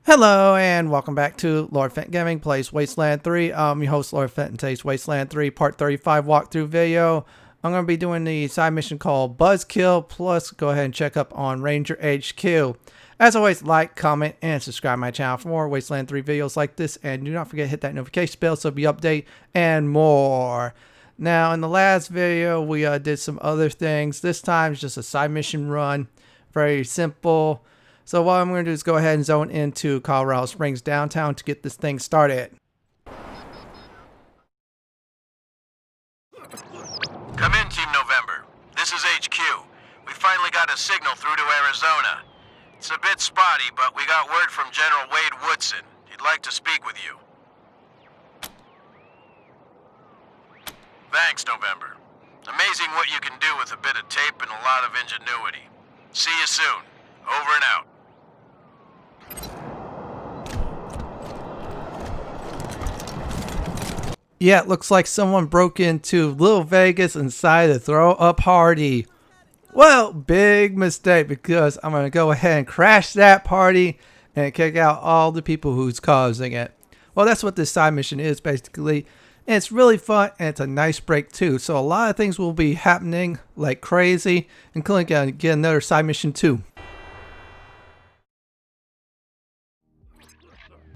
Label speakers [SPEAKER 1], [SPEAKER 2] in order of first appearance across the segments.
[SPEAKER 1] Hello and welcome back to Lord Fenton Gaming Plays Wasteland 3. I'm your host Lord Fenton. Today's Wasteland 3 Part 35 walkthrough video. I'm going to be doing the side mission called Buzzkill, plus go ahead and check up on Ranger HQ. As always, like, comment, and subscribe to my channel for more Wasteland 3 videos like this, and do not forget to hit that notification bell so you'll be updated and more. Now, in the last video, we did some other things. This time, it's just a side mission run. Very simple. So what I'm going to do is go ahead and zone into Colorado Springs downtown to get this thing started.
[SPEAKER 2] Come in, Team November. This is HQ. We finally got a signal through to Arizona. It's a bit spotty, but we got word from General Wade Woodson. He'd like to speak with you. Thanks, November. Amazing what you can do with a bit of tape and a lot of ingenuity. See you soon. Over and out.
[SPEAKER 1] Yeah, it looks like someone broke into Little Vegas and decided to throw a party. Well, big mistake, because I'm going to go ahead and crash that party and kick out all the people who's causing it. Well, that's what this side mission is, basically. And it's really fun, and it's a nice break, too. So a lot of things will be happening like crazy, including get another side mission, too.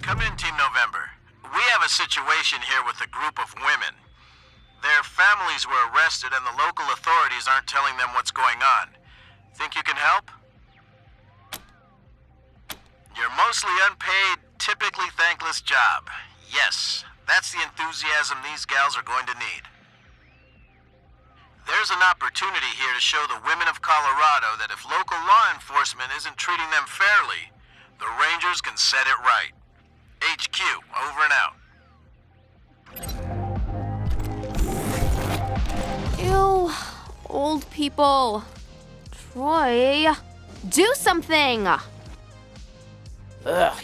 [SPEAKER 2] Come in, Team November. We have a situation here with a group of women. Their families were arrested and the local authorities aren't telling them what's going on. Think you can help? Your mostly unpaid, typically thankless job. Yes, that's the enthusiasm these gals are going to need. There's an opportunity here to show the women of Colorado that if local law enforcement isn't treating them fairly, the Rangers can set it right. HQ, over and out.
[SPEAKER 3] Ew, old people. Troy, do something!
[SPEAKER 4] Ugh,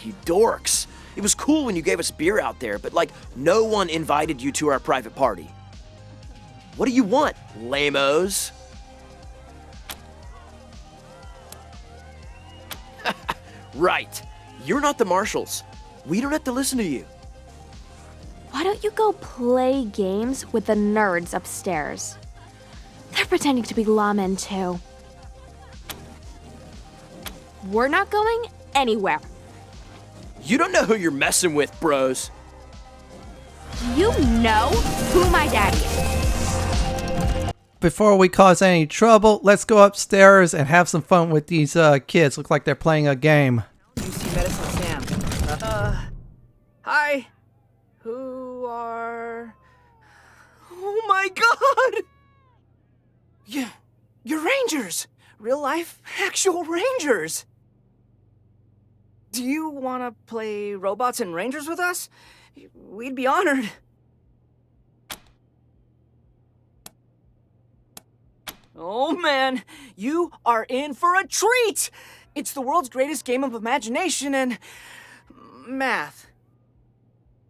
[SPEAKER 4] you dorks. It was cool when you gave us beer out there, but no one invited you to our private party. What do you want, lamos? Right. You're not the marshals. We don't have to listen to you.
[SPEAKER 3] Why don't you go play games with the nerds upstairs? They're pretending to be lawmen, too. We're not going anywhere.
[SPEAKER 4] You don't know who you're messing with, bros.
[SPEAKER 3] You know who my daddy is.
[SPEAKER 1] Before we cause any trouble, let's go upstairs and have some fun with these kids. Look like they're playing a game.
[SPEAKER 4] Hi. Who are... Oh my god! Yeah, you're Rangers! Real life, actual Rangers! Do you want to play robots and Rangers with us? We'd be honored. Oh man, you are in for a treat! It's the world's greatest game of imagination and... math.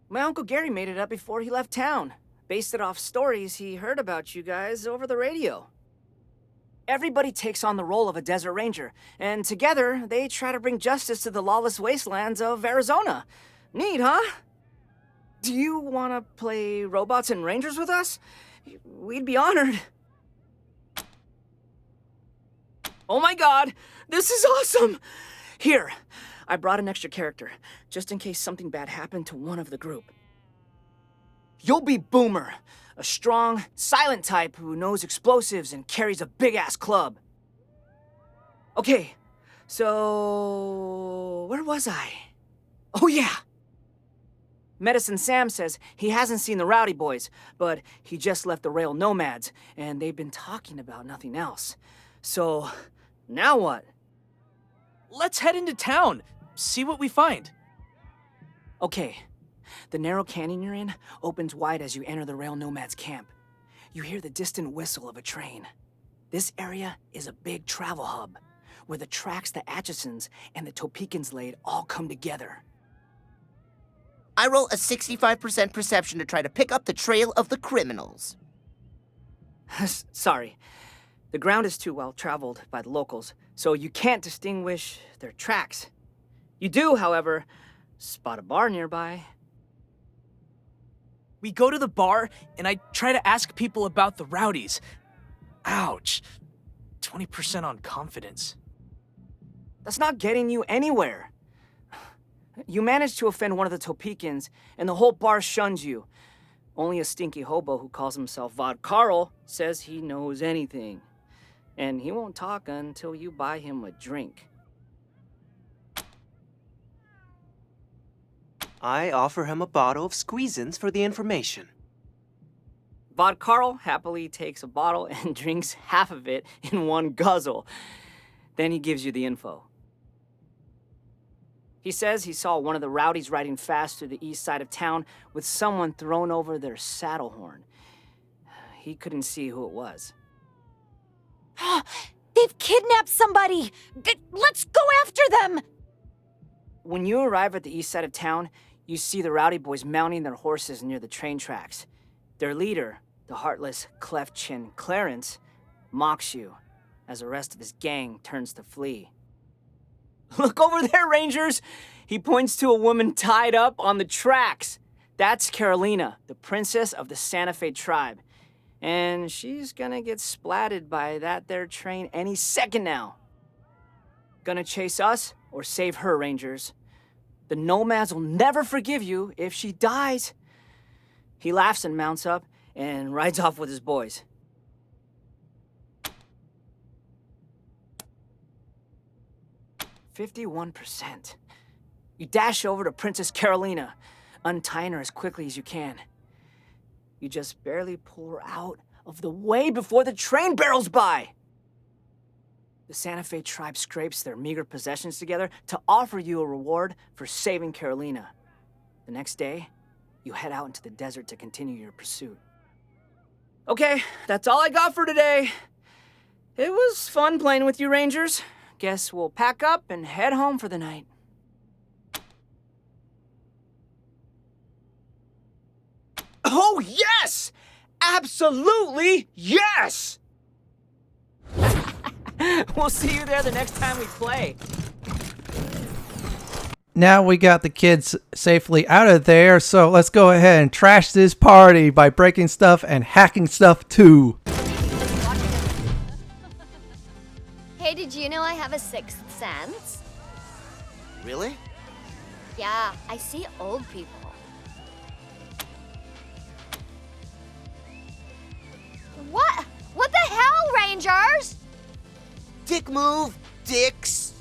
[SPEAKER 4] My Uncle Gary made it up before he left town. Based it off stories he heard about you guys over the radio. Everybody takes on the role of a desert ranger, and together they try to bring justice to the lawless wastelands of Arizona. Neat, huh? Do you want to play robots and Rangers with us? We'd be honored. Oh my god, this is awesome! Here, I brought an extra character, just in case something bad happened to one of the group. You'll be Boomer, a strong, silent type who knows explosives and carries a big-ass club. Okay, so... where was I? Oh yeah! Medicine Sam says he hasn't seen the Rowdy Boys, but he just left the Rail Nomads, and they've been talking about nothing else. So, now what?
[SPEAKER 5] Let's head into town. See what we find.
[SPEAKER 4] Okay. The narrow canyon you're in opens wide as you enter the Rail Nomads camp. You hear the distant whistle of a train. This area is a big travel hub, where the tracks the Atchisons and the Topekans laid all come together.
[SPEAKER 6] I roll a 65% perception to try to pick up the trail of the criminals.
[SPEAKER 4] Sorry. The ground is too well traveled by the locals, so you can't distinguish their tracks. You do, however, spot a bar nearby.
[SPEAKER 5] We go to the bar, and I try to ask people about the rowdies. Ouch. 20% on confidence.
[SPEAKER 4] That's not getting you anywhere. You managed to offend one of the Topekans, and the whole bar shuns you. Only a stinky hobo who calls himself Vod Carl says he knows anything. And he won't talk until you buy him a drink.
[SPEAKER 7] I offer him a bottle of squeezins for the information.
[SPEAKER 4] Vod Carl happily takes a bottle and drinks half of it in one guzzle. Then he gives you the info. He says he saw one of the rowdies riding fast through the east side of town with someone thrown over their saddle horn. He couldn't see who it was.
[SPEAKER 8] They've kidnapped somebody! Let's go after them!
[SPEAKER 4] When you arrive at the east side of town, you see the rowdy boys mounting their horses near the train tracks. Their leader, the heartless, cleft-chin Clarence, mocks you as the rest of his gang turns to flee. Look over there, Rangers! He points to a woman tied up on the tracks. That's Carolina, the princess of the Santa Fe tribe. And she's gonna get splatted by that there train any second now. Gonna chase us or save her, Rangers. The nomads will never forgive you if she dies. He laughs and mounts up and rides off with his boys. "51%. You dash over to Princess Carolina, untying her as quickly as you can. You just barely pull her out of the way before the train barrels by. The Santa Fe tribe scrapes their meager possessions together to offer you a reward for saving Carolina. The next day, you head out into the desert to continue your pursuit. Okay, that's all I got for today. It was fun playing with you, Rangers. Guess we'll pack up and head home for the night. Oh, yes! Absolutely yes! We'll see you there the next time we play.
[SPEAKER 1] Now we got the kids safely out of there, so let's go ahead and trash this party by breaking stuff and hacking stuff too.
[SPEAKER 8] Hey, did you know I have a sixth sense?
[SPEAKER 6] Really?
[SPEAKER 8] Yeah, I see old people. What? What the hell, Rangers?
[SPEAKER 6] Dick move, dicks.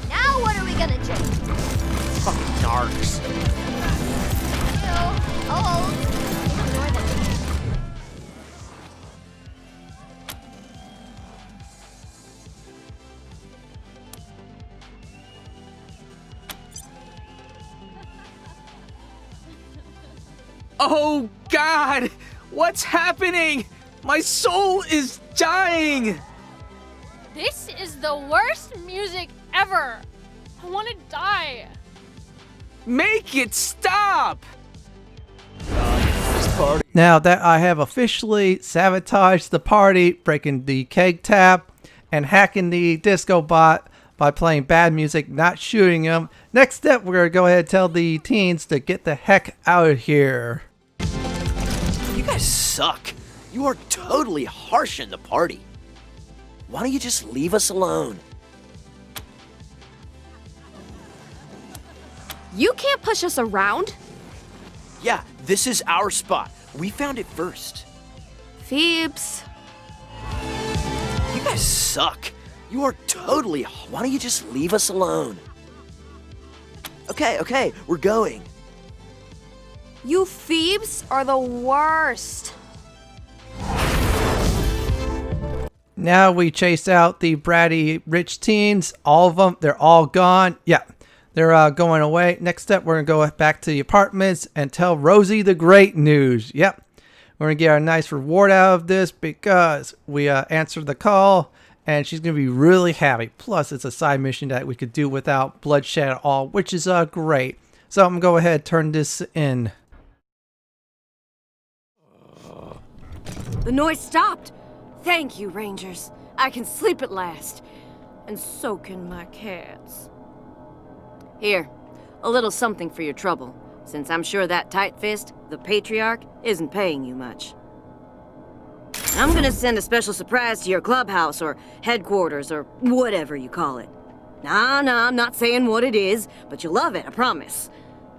[SPEAKER 8] Now what are we gonna do?
[SPEAKER 6] Fucking narcs.
[SPEAKER 8] Ew, old. Ignore them.
[SPEAKER 5] Oh, God! What's happening? My soul is dying!
[SPEAKER 9] This is the worst music ever. I want to die.
[SPEAKER 5] Make it stop!
[SPEAKER 1] Now that I have officially sabotaged the party, breaking the keg tap, and hacking the disco bot by playing bad music, not shooting them, next step we're going to go ahead and tell the teens to get the heck out of here.
[SPEAKER 7] You guys suck. You are totally harsh in the party. Why don't you just leave us alone?
[SPEAKER 3] You can't push us around.
[SPEAKER 7] Yeah, this is our spot. We found it first.
[SPEAKER 3] Phoebes.
[SPEAKER 7] You guys suck. You are totally... Why don't you just leave us alone? Okay, we're going.
[SPEAKER 3] You Phoebes are the worst.
[SPEAKER 1] Now we chase out the bratty rich teens. All of them, they're all gone. Yeah, they're going away. Next step, we're going to go back to the apartments and tell Rosie the great news. Yep, we're going to get a nice reward out of this because we answered the call and she's going to be really happy. Plus, it's a side mission that we could do without bloodshed at all, which is great. So I'm going to go ahead and turn this in.
[SPEAKER 10] The noise stopped. Thank you, Rangers. I can sleep at last. And so can my cats. Here, A little something for your trouble, since I'm sure that tight fist, the Patriarch, isn't paying you much. I'm gonna send a special surprise to your clubhouse or headquarters or whatever you call it. Nah, I'm not saying what it is, but you'll love it, I promise.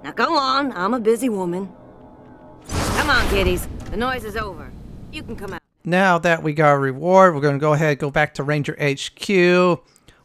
[SPEAKER 10] Now go on, I'm a busy woman. Come on, kiddies. The noise is over. You can come out.
[SPEAKER 1] Now that we got a reward, we're going to go ahead and go back to Ranger HQ.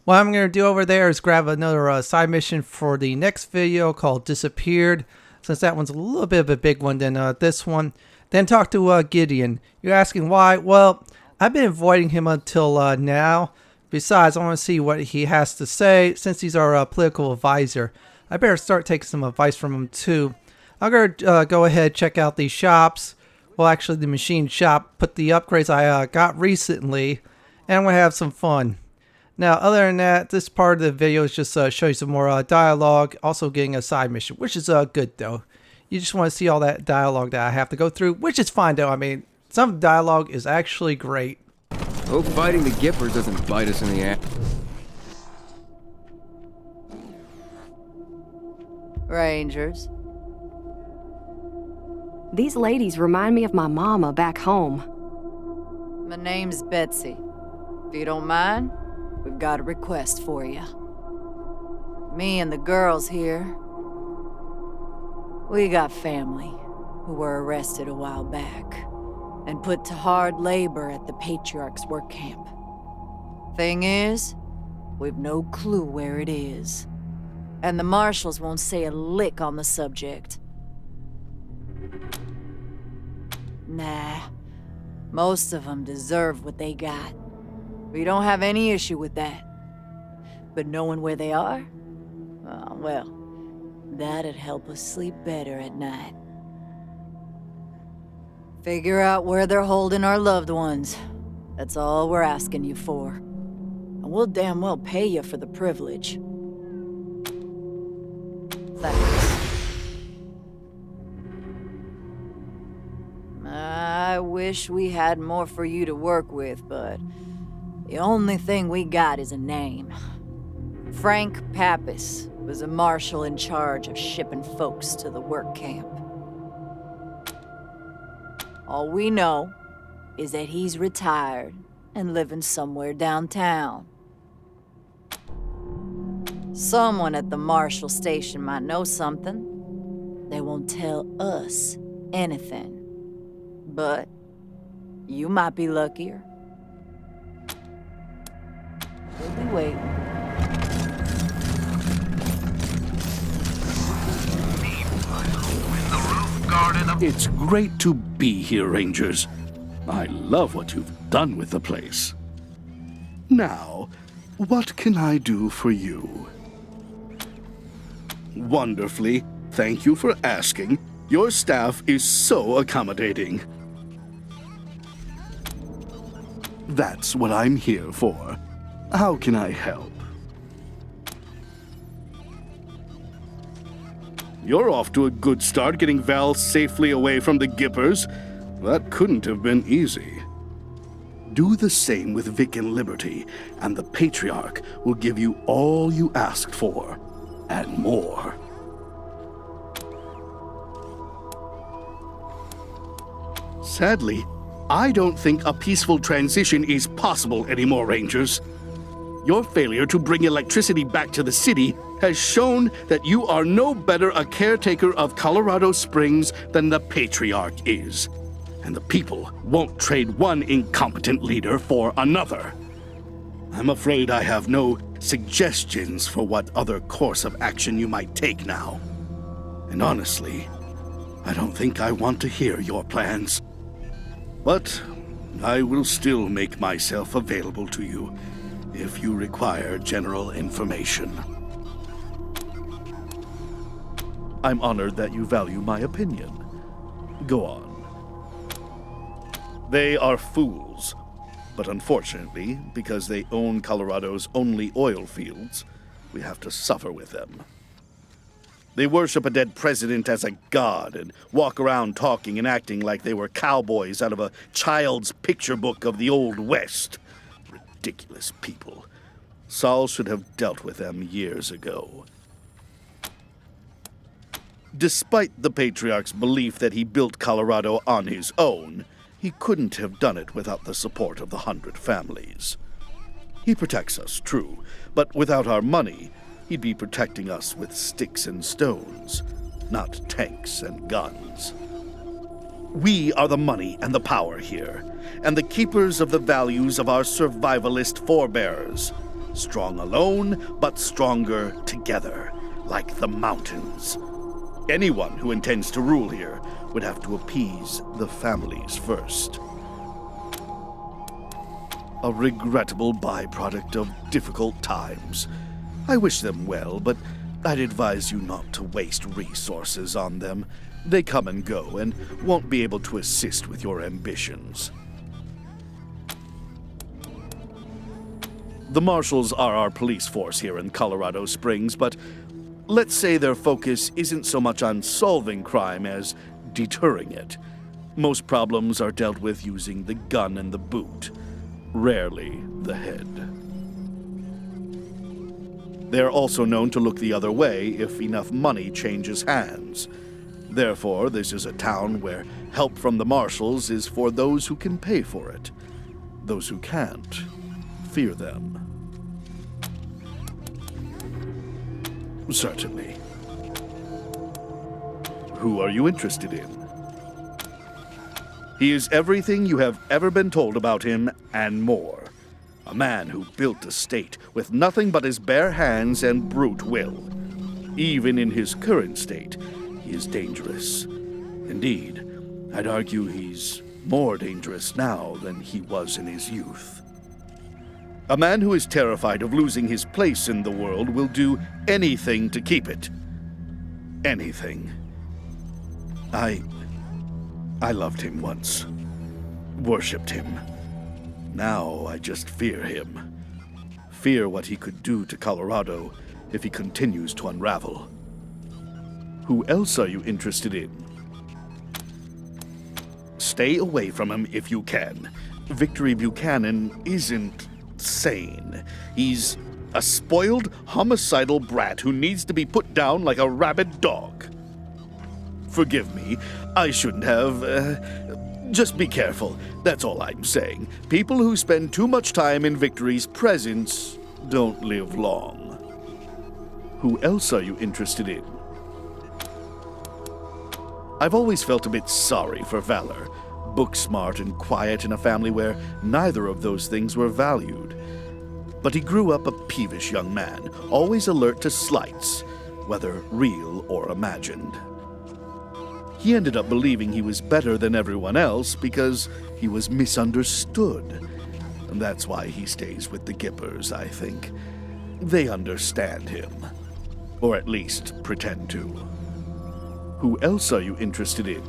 [SPEAKER 1] What I'm going to do over there is grab another side mission for the next video called Disappeared, since that one's a little bit of a big one than this one. Then talk to Gideon. You're asking why? Well, I've been avoiding him until now. Besides, I want to see what he has to say, since he's our political advisor. I better start taking some advice from him too. I'm going to go ahead and check out these shops. Well, actually the machine shop. Put the upgrades I got recently. And I'm going to have some fun. Now, other than that, this part of the video is just show you some more dialogue. Also getting a side mission, which is good though. You just want to see all that dialogue that I have to go through, which is fine though. I mean, some dialogue is actually great.
[SPEAKER 11] Hope fighting the Gippers doesn't bite us in the ass.
[SPEAKER 12] Rangers.
[SPEAKER 10] These ladies remind me of my mama back home.
[SPEAKER 12] My name's Betsy. If you don't mind, we've got a request for you. Me and the girls here, we got family who were arrested a while back and put to hard labor at the Patriarch's work camp. Thing is, we've no clue where it is. And the marshals won't say a lick on the subject. Nah, most of them deserve what they got. We don't have any issue with that. But knowing where they are, well, that'd help us sleep better at night. Figure out where they're holding our loved ones. That's all we're asking you for. And we'll damn well pay you for the privilege. Thanks. I wish we had more for you to work with, but the only thing we got is a name. Frank Pappas was a marshal in charge of shipping folks to the work camp. All we know is that he's retired and living somewhere downtown. Someone at the marshal station might know something. They won't tell us anything. But you might be luckier. We'll be waiting.
[SPEAKER 13] It's great to be here, Rangers. I love what you've done with the place. Now, what can I do for you? Wonderfully. Thank you for asking. Your staff is so accommodating. That's what I'm here for. How can I help? You're off to a good start getting Val safely away from the Gippers. That couldn't have been easy. Do the same with Vic and Liberty, and the Patriarch will give you all you asked for, and more. Sadly, I don't think a peaceful transition is possible anymore, Rangers. Your failure to bring electricity back to the city has shown that you are no better a caretaker of Colorado Springs than the Patriarch is. And the people won't trade one incompetent leader for another. I'm afraid I have no suggestions for what other course of action you might take now. And honestly, I don't think I want to hear your plans. But I will still make myself available to you if you require general information.
[SPEAKER 14] I'm honored that you value my opinion. Go on. They are fools, but unfortunately, because they own Colorado's only oil fields, we have to suffer with them. They worship a dead president as a god and walk around talking and acting like they were cowboys out of a child's picture book of the Old West. Ridiculous people. Saul should have dealt with them years ago. Despite the Patriarch's belief that he built Colorado on his own, he couldn't have done it without the support of the 100 families. He protects us, true, but without our money, he'd be protecting us with sticks and stones, not tanks and guns. We are the money and the power here, and the keepers of the values of our survivalist forebears. Strong alone, but stronger together, like the mountains. Anyone who intends to rule here would have to appease the families first. A regrettable byproduct of difficult times. I wish them well, but I'd advise you not to waste resources on them. They come and go and won't be able to assist with your ambitions. The Marshals are our police force here in Colorado Springs, but let's say their focus isn't so much on solving crime as deterring it. Most problems are dealt with using the gun and the boot, rarely the head. They're also known to look the other way if enough money changes hands. Therefore, this is a town where help from the Marshals is for those who can pay for it. Those who can't, fear them. Certainly. Who are you interested in? He is everything you have ever been told about him and more. A man who built a state with nothing but his bare hands and brute will. Even in his current state, he is dangerous. Indeed, I'd argue he's more dangerous now than he was in his youth. A man who is terrified of losing his place in the world will do anything to keep it. Anything. I loved him once. Worshipped him. Now I just fear him. Fear what he could do to Colorado if he continues to unravel. Who else are you interested in? Stay away from him if you can. Victory Buchanan isn't sane. He's a spoiled, homicidal brat who needs to be put down like a rabid dog. Forgive me, I shouldn't have. Just be careful, that's all I'm saying. People who spend too much time in Victory's presence don't live long. Who else are you interested in? I've always felt a bit sorry for Valor. Book smart and quiet in a family where neither of those things were valued. But he grew up a peevish young man, always alert to slights, whether real or imagined. He ended up believing he was better than everyone else because he was misunderstood. And that's why he stays with the Gippers, I think. They understand him. Or at least pretend to. Who else are you interested in?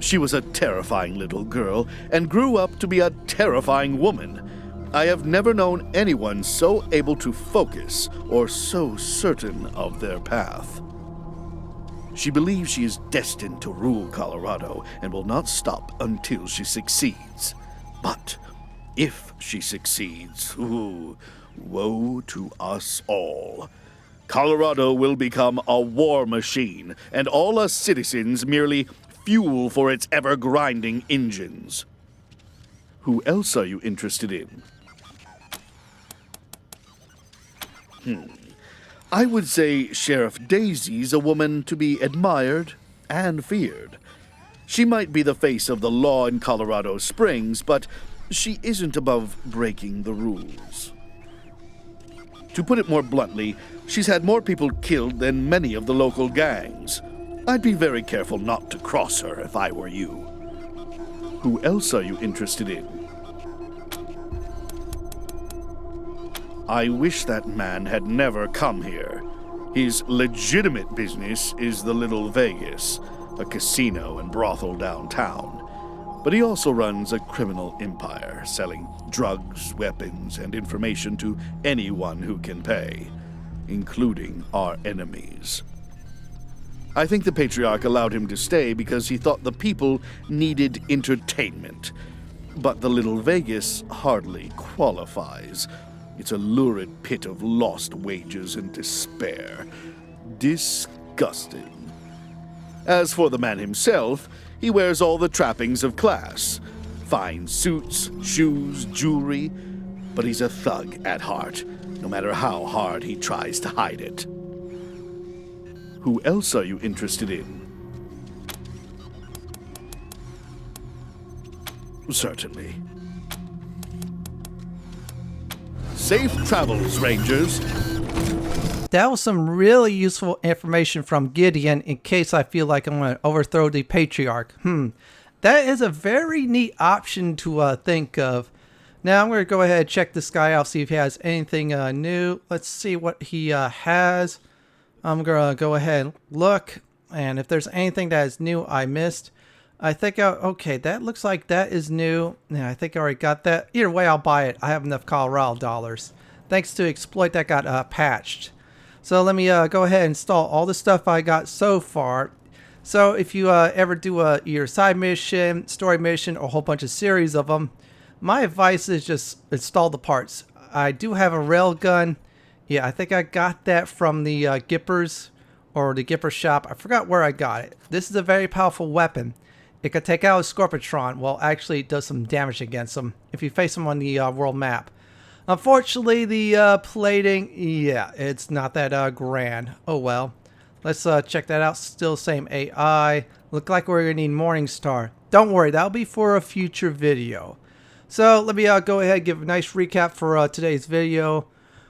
[SPEAKER 14] She was a terrifying little girl and grew up to be a terrifying woman. I have never known anyone so able to focus or so certain of their path. She believes she is destined to rule Colorado and will not stop until she succeeds. But if she succeeds, woe to us all. Colorado will become a war machine, and all us citizens merely fuel for its ever-grinding engines. Who else are you interested in? I would say Sheriff Daisy's a woman to be admired and feared. She might be the face of the law in Colorado Springs, but she isn't above breaking the rules. To put it more bluntly, she's had more people killed than many of the local gangs. I'd be very careful not to cross her if I were you. Who else are you interested in? I wish that man had never come here. His legitimate business is the Little Vegas, a casino and brothel downtown. But he also runs a criminal empire, selling drugs, weapons, and information to anyone who can pay, including our enemies. I think the Patriarch allowed him to stay because he thought the people needed entertainment. But the Little Vegas hardly qualifies. It's a lurid pit of lost wages and despair. Disgusting. As for the man himself, he wears all the trappings of class. Fine suits, shoes, jewelry, but he's a thug at heart, no matter how hard he tries to hide it. Who else are you interested in? Certainly. Safe travels, Rangers.
[SPEAKER 1] That was some really useful information from Gideon in case I feel like I'm going to overthrow the Patriarch. That is a very neat option to think of. Now I'm going to go ahead and check this guy out, see if he has anything new. Let's see what he has. I'm going to go ahead and look, and if there's anything that is new I missed, I think, okay, that looks like that is new. Yeah, I think I already got that. Either way, I'll buy it. I have enough Colorado dollars. Thanks to exploit that got patched. So let me go ahead and install all the stuff I got so far. So if you ever do your side mission, story mission, or a whole bunch of series of them, my advice is just install the parts. I do have a railgun. Yeah, I think I got that from the Gippers or the Gipper shop. I forgot where I got it. This is a very powerful weapon. It could take out a Scorpitron. Well, actually, it does some damage against them if you face them on the world map. Unfortunately, the plating, yeah, it's not that grand. Oh well. Let's check that out. Still same AI. Look like we're going to need Morningstar. Don't worry, that'll be for a future video. So let me go ahead and give a nice recap for today's video.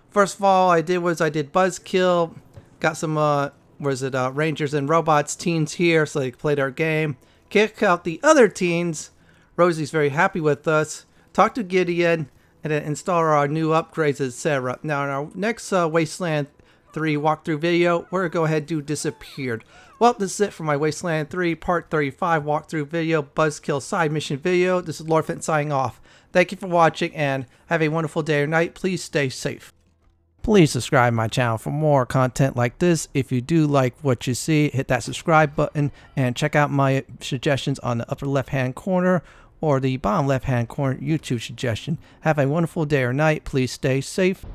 [SPEAKER 1] First of all, I did Buzzkill. Got some, Rangers and Robots teens here so they can play their game. Kick out the other teens. Rosie's very happy with us. Talk to Gideon. And then install our new upgrades, etc. Now in our next Wasteland 3 walkthrough video, we're going to go ahead and do Disappeared. Well, this is it for my Wasteland 3 Part 35 walkthrough video, Buzzkill side mission video. This is Lord Fenton signing off. Thank you for watching and have a wonderful day or night. Please stay safe. Please subscribe to my channel for more content like this. If you do like what you see, hit that subscribe button and check out my suggestions on the upper left hand corner or the bottom left hand corner YouTube suggestion. Have a wonderful day or night. Please stay safe.